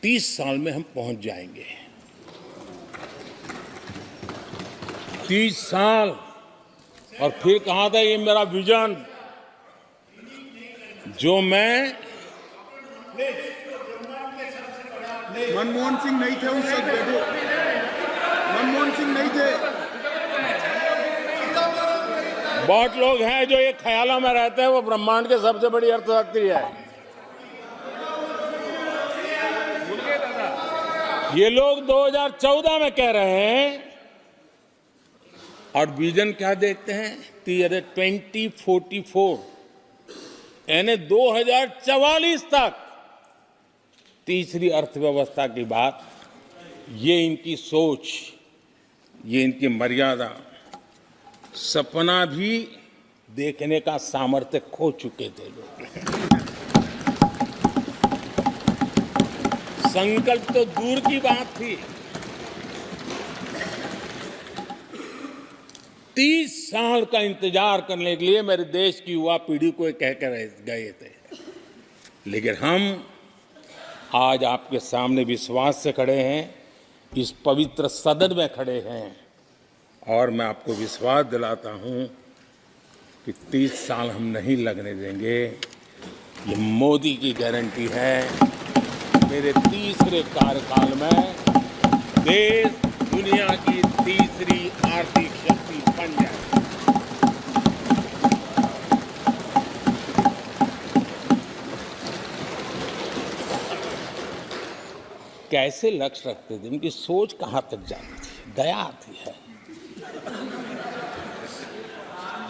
30 साल में हम पहुंच जाएंगे। 30 साल। और फिर कहा था ये मेरा विजन, जो मैं मनमोहन सिंह नहीं थे उस वक्त, मनमोहन सिंह नहीं थे। बहुत लोग हैं जो ये ख्यालों में रहते हैं वो ब्रह्मांड के सबसे बड़ी अर्थशक्ति है। ये लोग 2014 में कह रहे हैं और विजन क्या देखते हैं 2044, यानी 2044 तक तीसरी अर्थव्यवस्था की बात। ये इनकी सोच, ये इनकी मर्यादा, सपना भी देखने का सामर्थ्य खो चुके थे लोग। संकल्प तो दूर की बात थी। 30 साल का इंतजार करने के लिए मेरे देश की युवा पीढ़ी को कह कर गए थे, लेकिन हम आज आपके सामने विश्वास से खड़े हैं, इस पवित्र सदन में खड़े हैं और मैं आपको विश्वास दिलाता हूं कि 30 साल हम नहीं लगने देंगे। ये मोदी की गारंटी है। मेरे तीसरे कार्यकाल में देश दुनिया की तीसरी आर्थिक शक्ति बन जाए। कैसे लक्ष्य रखते थे, उनकी सोच कहां तक जाती थी, दया आती है।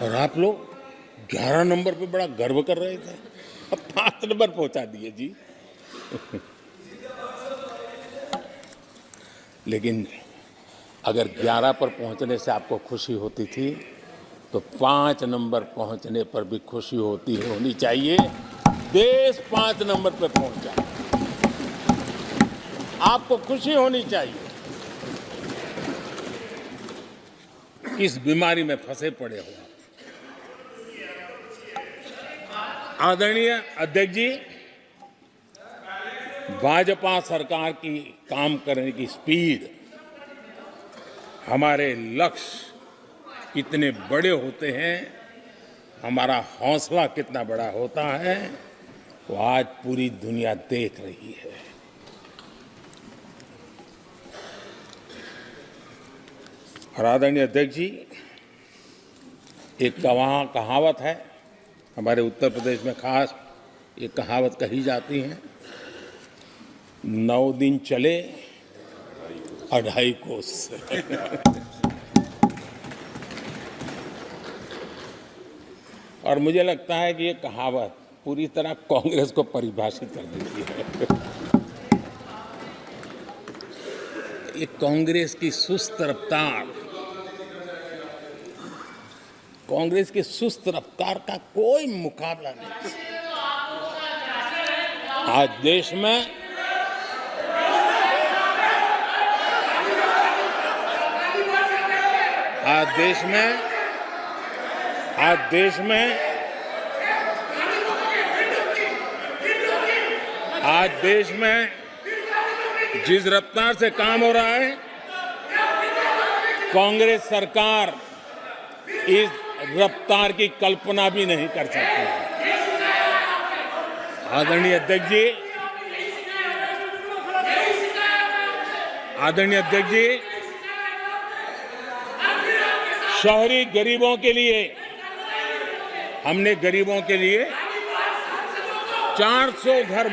और आप लोग 11 नंबर पे बड़ा गर्व कर रहे थे, अब 5 नंबर पहुंचा दिए जी। लेकिन अगर 11 पर पहुंचने से आपको खुशी होती थी तो 5 नंबर पहुंचने पर भी खुशी होनी चाहिए। देश 5 नंबर पे पहुंच जाए, आपको खुशी होनी चाहिए। किस बीमारी में फंसे पड़े हो आप। आदरणीय अध्यक्ष जी, भाजपा सरकार की काम करने की स्पीड, हमारे लक्ष्य कितने बड़े होते हैं, हमारा हौसला कितना बड़ा होता है, वो आज पूरी दुनिया देख रही है। और आदरणीय अध्यक्ष जी, एक कहावत है हमारे उत्तर प्रदेश में, खास एक कहावत कही जाती है, 9 दिन चले 2.5 कोस। और मुझे लगता है कि ये कहावत पूरी तरह कांग्रेस को परिभाषित कर देती है। ये कांग्रेस की सुस्त रफ्तार, कांग्रेस की सुस्त रफ्तार का कोई मुकाबला नहीं। आज देश में जिस रफ्तार से काम हो रहा है, कांग्रेस सरकार इस रफ्तार की कल्पना भी नहीं कर सकती। आदरणीय अध्यक्ष जी, शहरी गरीबों के लिए हमने 400 घर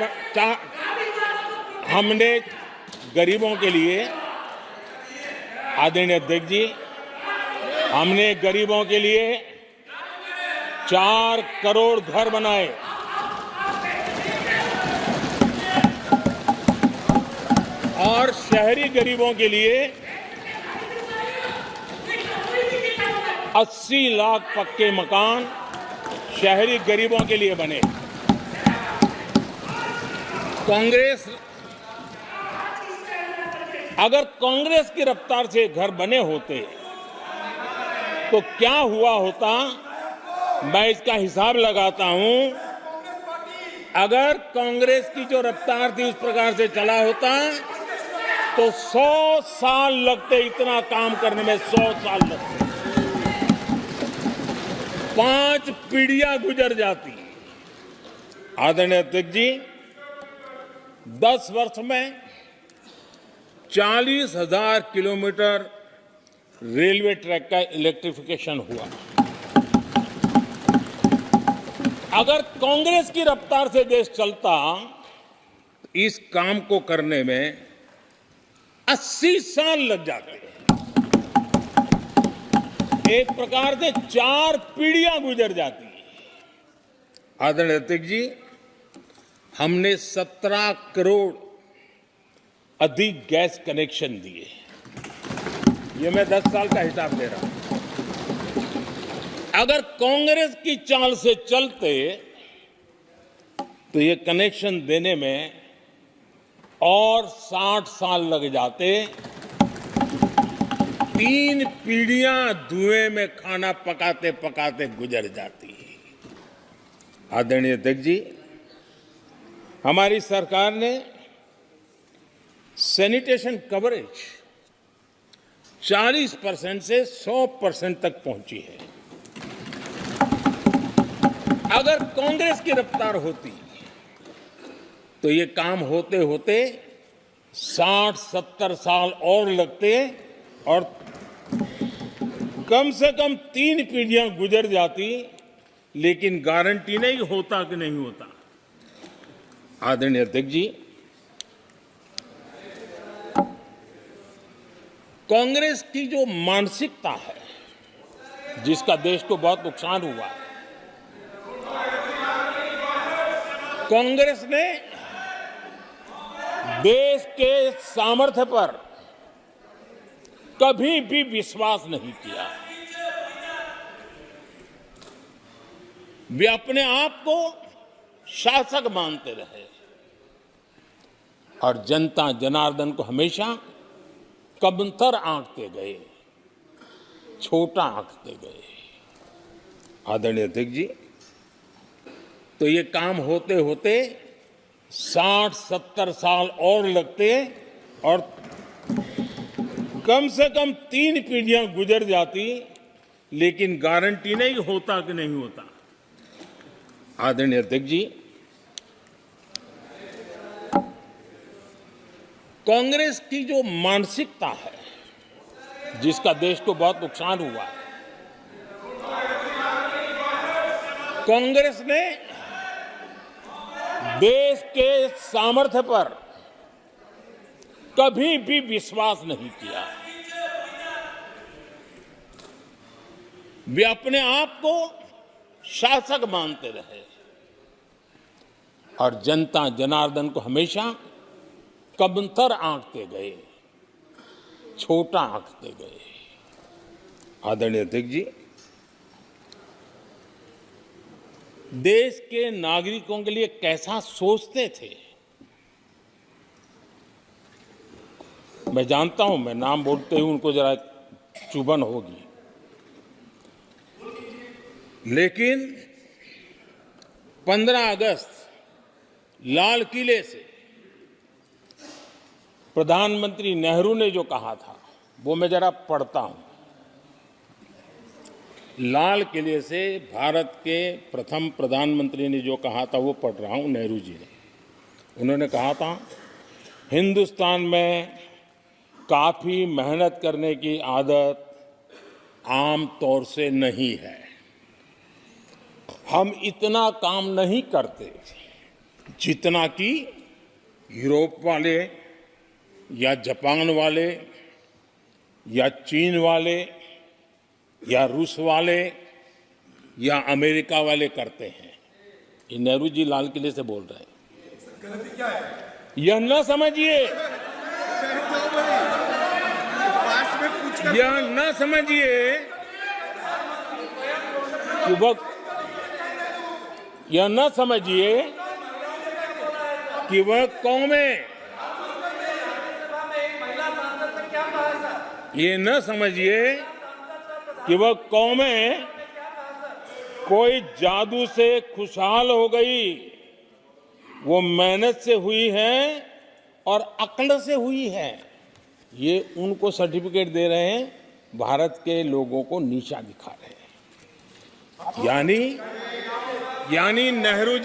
हमने गरीबों के लिए, आदरणीय अध्यक्ष जी, हमने गरीबों के लिए 4 करोड़ घर बनाए। और शहरी गरीबों के लिए 80 लाख पक्के मकान शहरी गरीबों के लिए बने। अगर कांग्रेस की रफ्तार से घर बने होते तो क्या हुआ होता, मैं इसका हिसाब लगाता हूं अगर कांग्रेस की जो रफ्तार थी उस प्रकार से चला होता तो 100 साल लगते, इतना काम करने में 100 साल लगते, 5 पीढ़ियां गुजर जाती। आदरणीय अध्यक्ष जी, 10 वर्ष में 40,000 किलोमीटर रेलवे ट्रैक का इलेक्ट्रिफिकेशन हुआ। अगर कांग्रेस की रफ्तार से देश चलता, इस काम को करने में 80 साल लग जाते। एक प्रकार से 4 पीढ़ियां गुजर जाती। आदरणीय अध्यक्ष जी, हमने 17 करोड़ अधिक गैस कनेक्शन दिए। ये मैं 10 साल का हिसाब दे रहा हूं। अगर कांग्रेस की चाल से चलते तो ये कनेक्शन देने में और 60 साल लग जाते। 3 पीढ़ियां धुएं में खाना पकाते पकाते गुजर जाती। आदरणीय अध्यक्ष जी, हमारी सरकार ने सैनिटेशन कवरेज 40% से 100% तक पहुंची है। अगर कांग्रेस की रफ्तार होती तो ये काम होते होते 60-70 साल और लगते और कम से कम 3 पीढ़ियां गुजर जाती, लेकिन गारंटी नहीं होता कि नहीं होता। आदरणीय अध्यक्ष जी, कांग्रेस की जो मानसिकता है, जिसका देश को बहुत नुकसान हुआ है, कांग्रेस ने देश के सामर्थ्य पर कभी भी विश्वास नहीं किया। वे अपने आप को शासक मानते रहे और जनता जनार्दन को हमेशा कमतर आंकते गए, छोटा आंकते गए। आदरणीय अध्यक्ष जी, तो ये काम होते होते 60-70 साल और लगते और कम से कम 3 पीढ़ियां गुजर जाती, लेकिन गारंटी नहीं होता कि नहीं होता। आदरणीय अध्यक्ष जी, कांग्रेस की जो मानसिकता है, जिसका देश को बहुत नुकसान हुआ है, कांग्रेस ने देश के सामर्थ्य पर कभी भी विश्वास नहीं किया। वे अपने आप को शासक मानते रहे और जनता जनार्दन को हमेशा कमतर आंकते गए, छोटा आंकते गए। आदरणीय अध्यक्ष जी, देश के नागरिकों के लिए कैसा सोचते थे, मैं जानता हूं, मैं नाम बोलते ही उनको जरा चुभन होगी, लेकिन 15 अगस्त लाल किले से प्रधानमंत्री नेहरू ने जो कहा था, वो मैं जरा पढ़ता हूं। लाल किले से भारत के प्रथम प्रधानमंत्री ने जो कहा था वो पढ़ रहा हूं, नेहरू जी ने। उन्होंने कहा था, हिंदुस्तान में काफी मेहनत करने की आदत आम तौर से नहीं है। हम इतना काम नहीं करते जितना कि यूरोप वाले या जापान वाले या चीन वाले या रूस वाले या अमेरिका वाले करते हैं। ये नेहरू जी लाल किले से बोल रहे हैं। यह न समझिए, यह न समझिए कि वह, यह न समझिए कि वह कौमें, ये न समझिए कि वह कौमें कोई जादू से खुशहाल हो गई वो मेहनत से हुई है और अक्ल से हुई है। ये उनको सर्टिफिकेट दे रहे हैं, भारत के लोगों को नीचा दिखा रहे हैं। यानी नेहरू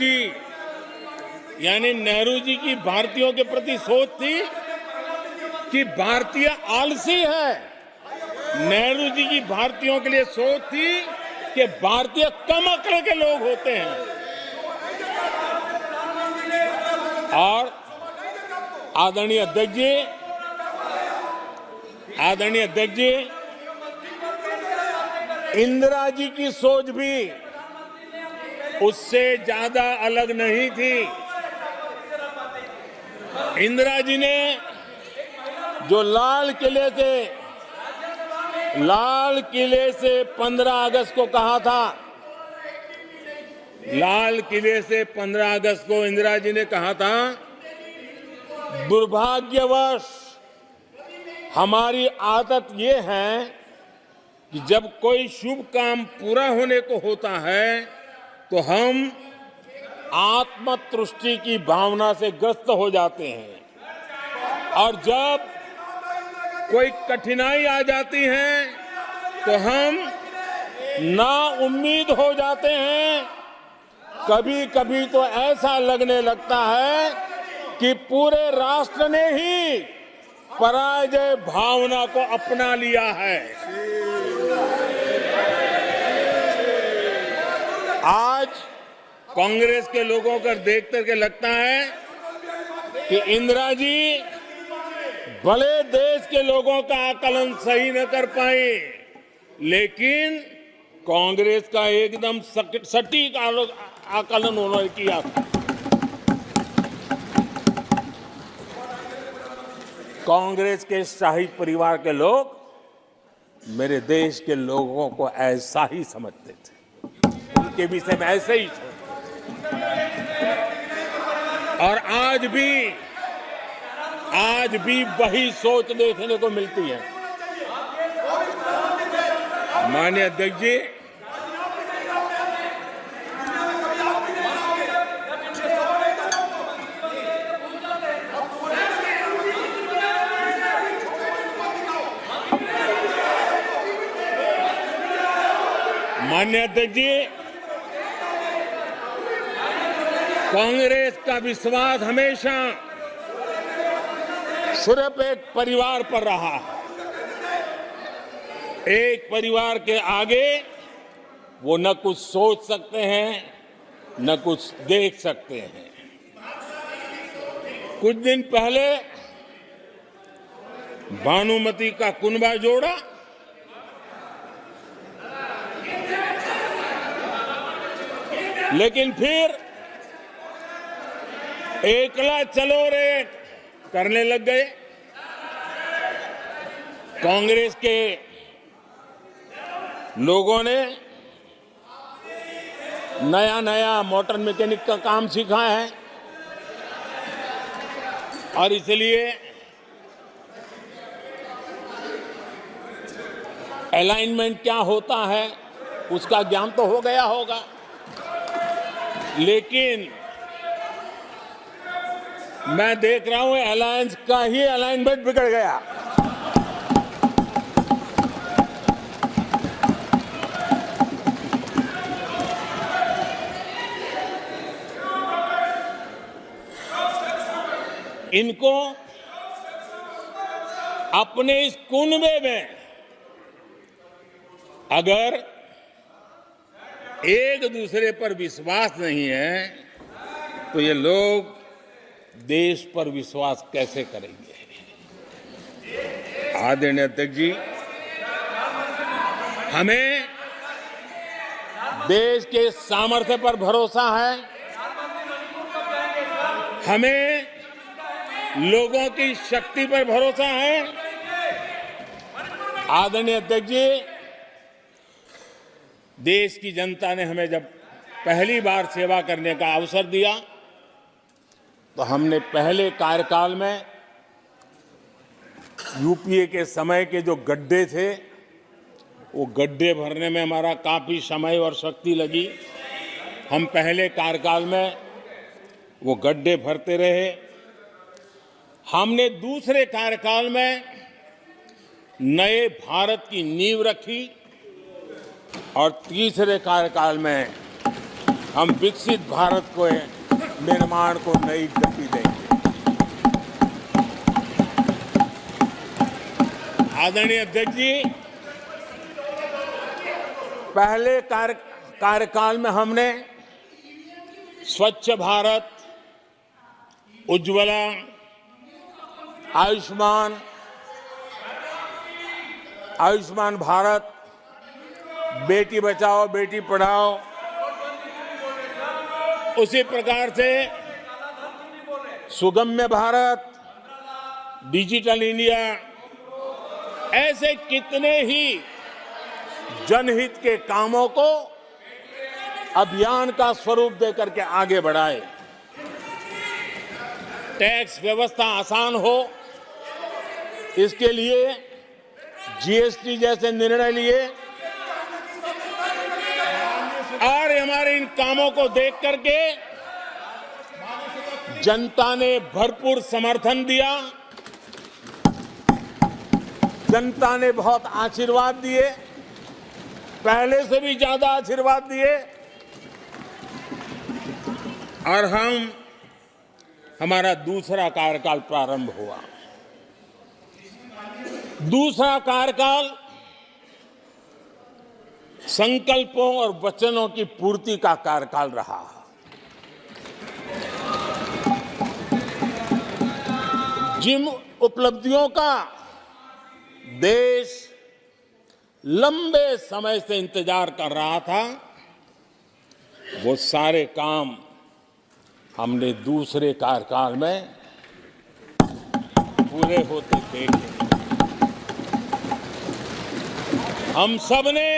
जी की भारतीयों के प्रति सोच थी कि भारतीय आलसी है। नेहरू जी की भारतीयों के लिए सोच थी कि भारतीय कम अक्ल के लोग होते हैं। और आदरणीय अध्यक्ष जी, इंदिरा जी की सोच भी उससे ज्यादा अलग नहीं थी। इंदिरा जी ने जो लाल किले से 15 अगस्त को कहा था, लाल किले से 15 अगस्त को इंदिरा जी ने कहा था, दुर्भाग्यवश हमारी आदत ये है कि जब कोई शुभ काम पूरा होने को होता है तो हम आत्मतुष्टि की भावना से ग्रस्त हो जाते हैं और जब कोई कठिनाई आ जाती है तो हम ना उम्मीद हो जाते हैं। कभी कभी तो ऐसा लगने लगता है कि पूरे राष्ट्र ने ही पराजय भावना को अपना लिया है। आज कांग्रेस के लोगों को देख करके लगता है कि इंदिरा जी भले देश के लोगों का आकलन सही न कर पाए, लेकिन कांग्रेस का एकदम सटीक आकलन उन्होंने किया। कांग्रेस के शाही परिवार के लोग मेरे देश के लोगों को ऐसा ही समझते थे, उनके विषय में ऐसे ही सोचते। और आज भी वही सोच देखने को मिलती है। माननीय अध्यक्ष जी, कांग्रेस का विश्वास हमेशा सिर्फ एक परिवार पर रहा है। एक परिवार के आगे वो न कुछ सोच सकते हैं, न कुछ देख सकते हैं। कुछ दिन पहले भानुमति का कुनबा जोड़ा लेकिन फिर एकला चलो रे करने लग गए। कांग्रेस के लोगों ने नया मोटर मैकेनिक का काम सीखा है और इसलिए अलाइनमेंट क्या होता है उसका ज्ञान तो हो गया होगा, लेकिन मैं देख रहा हूं अलायंस का ही अलाइनमेंट बिगड़ गया। इनको अपने इस कुनबे में अगर एक दूसरे पर विश्वास नहीं है तो ये लोग देश पर विश्वास कैसे करेंगे। आदरणीय अध्यक्ष जी, हमें देश के सामर्थ्य पर भरोसा है, हमें लोगों की शक्ति पर भरोसा है। आदरणीय अध्यक्ष जी, देश की जनता ने हमें जब पहली बार सेवा करने का अवसर दिया तो हमने पहले कार्यकाल में यूपीए के समय के जो गड्ढे थे वो गड्ढे भरने में हमारा काफी समय और शक्ति लगी। हम पहले कार्यकाल में वो गड्ढे भरते रहे। हमने दूसरे कार्यकाल में नए भारत की नींव रखी और तीसरे कार्यकाल में हम विकसित भारत को निर्माण को नई गति देंगे। आदरणीय अध्यक्ष जी, पहले कार्यकाल में हमने स्वच्छ भारत, उज्ज्वला, आयुष्मान भारत, बेटी बचाओ बेटी पढ़ाओ, उसी प्रकार से सुगम्य भारत, डिजिटल इंडिया, ऐसे कितने ही जनहित के कामों को अभियान का स्वरूप देकर के आगे बढ़ाए। टैक्स व्यवस्था आसान हो, इसके लिए जीएसटी जैसे निर्णय लिए और हमारे इन कामों को देख करके जनता ने भरपूर समर्थन दिया। जनता ने बहुत आशीर्वाद दिए, पहले से भी ज्यादा आशीर्वाद दिए और हमारा दूसरा कार्यकाल प्रारंभ हुआ। दूसरा कार्यकाल संकल्पों और वचनों की पूर्ति का कार्यकाल रहा। जिन उपलब्धियों का देश लंबे समय से इंतजार कर रहा था, वो सारे काम हमने दूसरे कार्यकाल में पूरे होते देखे। हम सब ने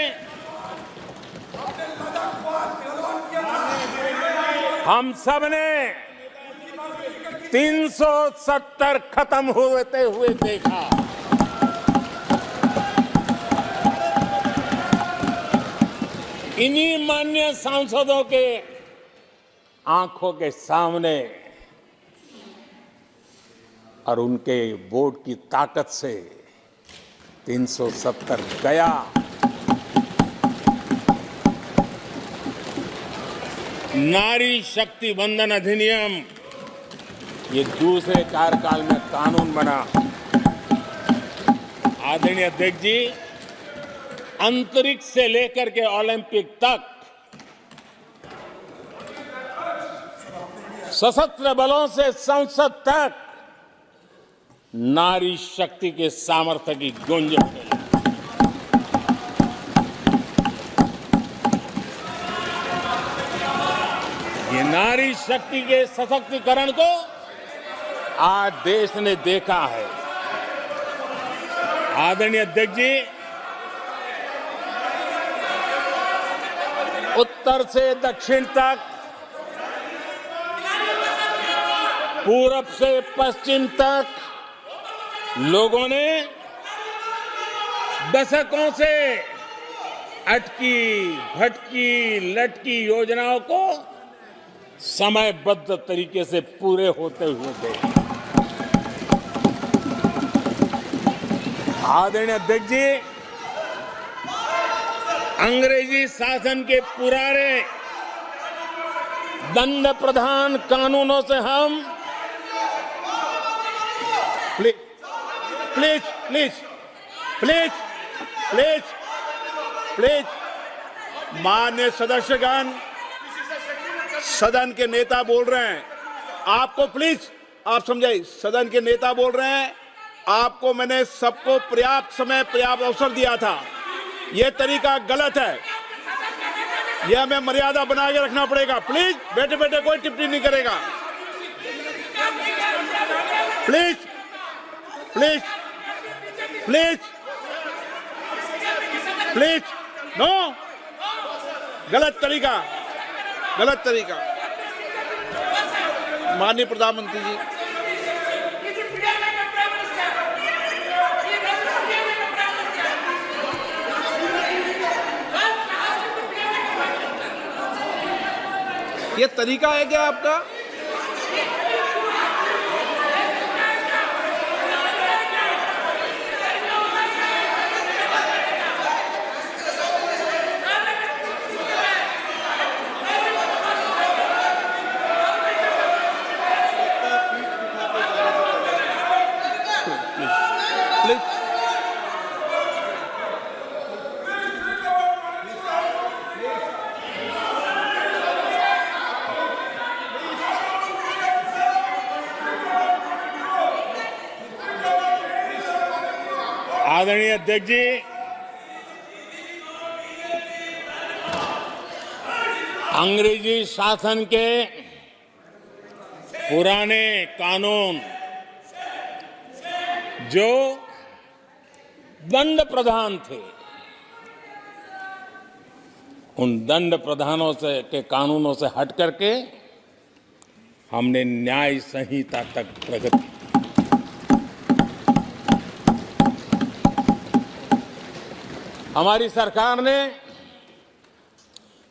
370 खत्म होते हुए देखा। इन्हीं माननीय सांसदों के आंखों के सामने और उनके वोट की ताकत से 370 गया। नारी शक्ति वंदन अधिनियम ये दूसरे कार्यकाल में कानून बना। आदरणीय अध्यक्ष जी, अंतरिक्ष से लेकर के ओलंपिक तक सशस्त्र बलों से संसद तक नारी शक्ति के सामर्थ्य की गूंज उठी। ये नारी शक्ति के सशक्तिकरण को आज देश ने देखा है। आदरणीय अध्यक्ष जी, उत्तर से दक्षिण तक, पूरब से पश्चिम तक लोगों ने दशकों से अटकी भटकी लटकी योजनाओं को समयबद्ध तरीके से पूरे होते हुए देखा। आदरणीय अध्यक्ष जी, अंग्रेजी शासन के पुराने दंड प्रधान कानूनों से हम प्लीज माननीय सदस्यगण, सदन के नेता बोल रहे हैं, आपको प्लीज आप समझाइए। सदन के नेता बोल रहे हैं, आपको मैंने सबको पर्याप्त समय पर्याप्त अवसर दिया था। यह तरीका गलत है, यह हमें मर्यादा बना के रखना पड़ेगा। प्लीज बैठे बैठे कोई टिप्पणी नहीं करेगा। Please please please please no, गलत तरीका, गलत तरीका। माननीय प्रधानमंत्री जी, ये तरीका है क्या आपका? प्लीज। आदरणीय अध्यक्ष जी, अंग्रेजी शासन के पुराने कानून जो दंड प्रधान थे, उन दंड प्रधानों से के कानूनों से हट करके हमने न्याय संहिता तक प्रगति। हमारी सरकार ने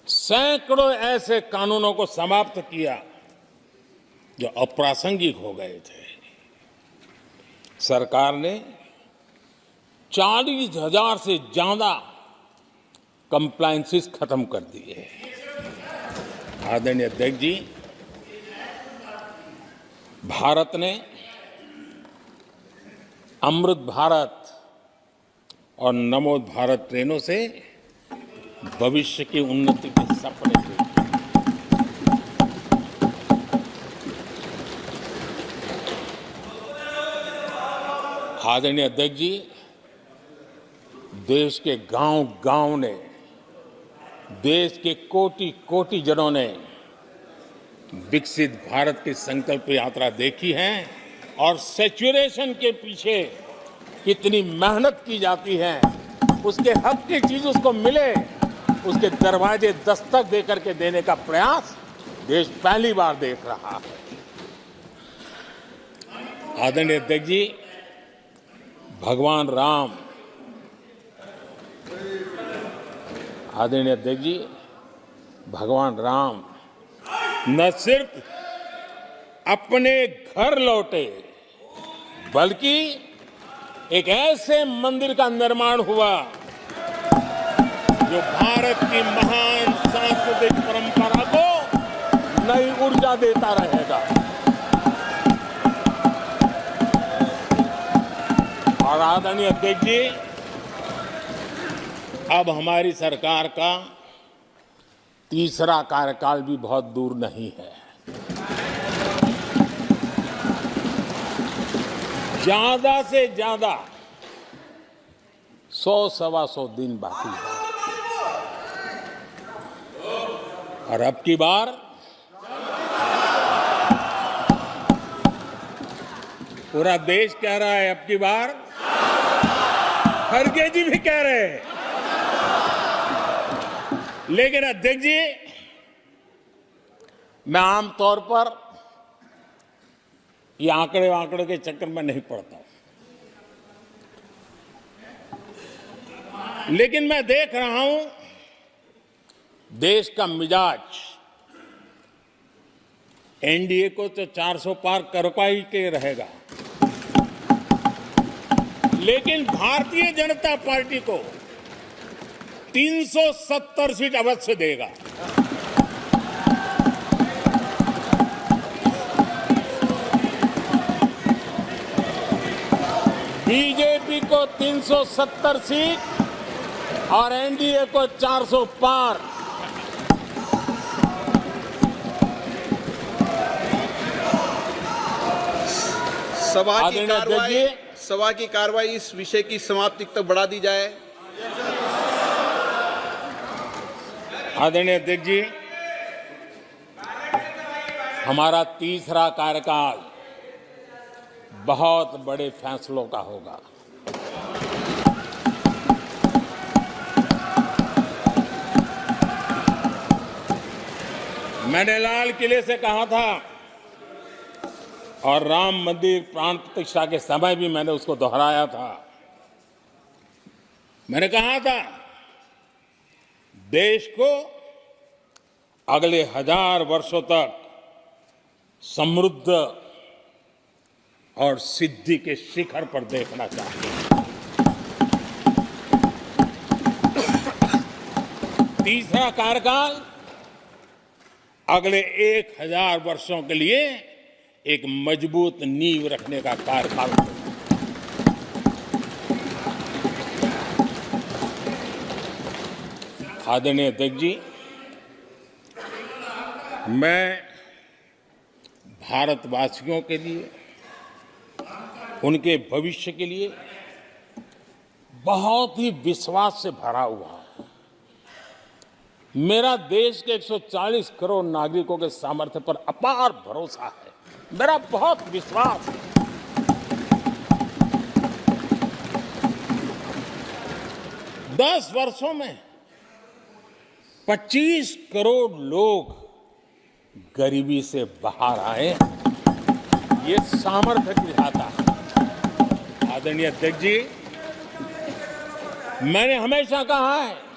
सैकड़ों ऐसे कानूनों को समाप्त किया जो अप्रासंगिक हो गए थे। सरकार ने 40,000 से ज्यादा कंप्लायंसेस खत्म कर दिए। आदरणीय अध्यक्ष जी, भारत ने अमृत भारत और नमो भारत ट्रेनों से भविष्य की उन्नति के सपने थे। आदरणीय अध्यक्ष जी, देश के गांव-गांव ने, देश के कोटि-कोटि जनों ने विकसित भारत की संकल्प यात्रा देखी है और सैचुरेशन के पीछे कितनी मेहनत की जाती है, उसके हक की चीज उसको मिले, उसके दरवाजे दस्तक देकर के देने का प्रयास देश पहली बार देख रहा है। आदरणीय अध्यक्ष जी, भगवान राम, आदरणीय अध्यक्ष जी, भगवान राम न सिर्फ अपने घर लौटे, बल्कि एक ऐसे मंदिर का निर्माण हुआ जो भारत की महान सांस्कृतिक परंपरा को नई ऊर्जा देता रहेगा। और आदरणीय अध्यक्ष जी, अब हमारी सरकार का तीसरा कार्यकाल भी बहुत दूर नहीं है। ज्यादा से ज्यादा 100-125 दिन बाकी है। और अब की बार पूरा देश कह रहा है, अब की बार खड़गे जी भी कह रहे हैं। लेकिन अध्यक्ष जी, मैं आमतौर पर ये आंकड़े के चक्कर में नहीं पड़ता, लेकिन मैं देख रहा हूं देश का मिजाज एनडीए को तो 400 पार करवा ही के रहेगा, लेकिन भारतीय जनता पार्टी को 370 सीट अवश्य देगा। बीजेपी को 370 सीट और एनडीए को 400 पार। सभा की कार्रवाई इस विषय की समाप्ति तक बढ़ा दी जाए। आदरणीय अध्यक्ष जी, हमारा तीसरा कार्यकाल बहुत बड़े फैसलों का होगा। मैंने लाल किले से कहा था और राम मंदिर प्राण प्रतिष्ठा के समय भी मैंने उसको दोहराया था। मैंने कहा था, देश को अगले 1000 वर्षों तक समृद्ध और सिद्धि के शिखर पर देखना चाहिए। तीसरा कार्यकाल अगले 1000 वर्षों के लिए एक मजबूत नींव रखने का कार्यकाल होगा। आदरणीय अध्यक्ष जी, मैं भारतवासियों के लिए, उनके भविष्य के लिए बहुत ही विश्वास से भरा हुआ हूं। मेरा देश के 140 करोड़ नागरिकों के सामर्थ्य पर अपार भरोसा है, मेरा बहुत विश्वास है। दस वर्षों में 25 करोड़ लोग गरीबी से बाहर आए, ये सामर्थ्य दिखाता है। आदरणीय अध्यक्ष जी, मैंने हमेशा कहा है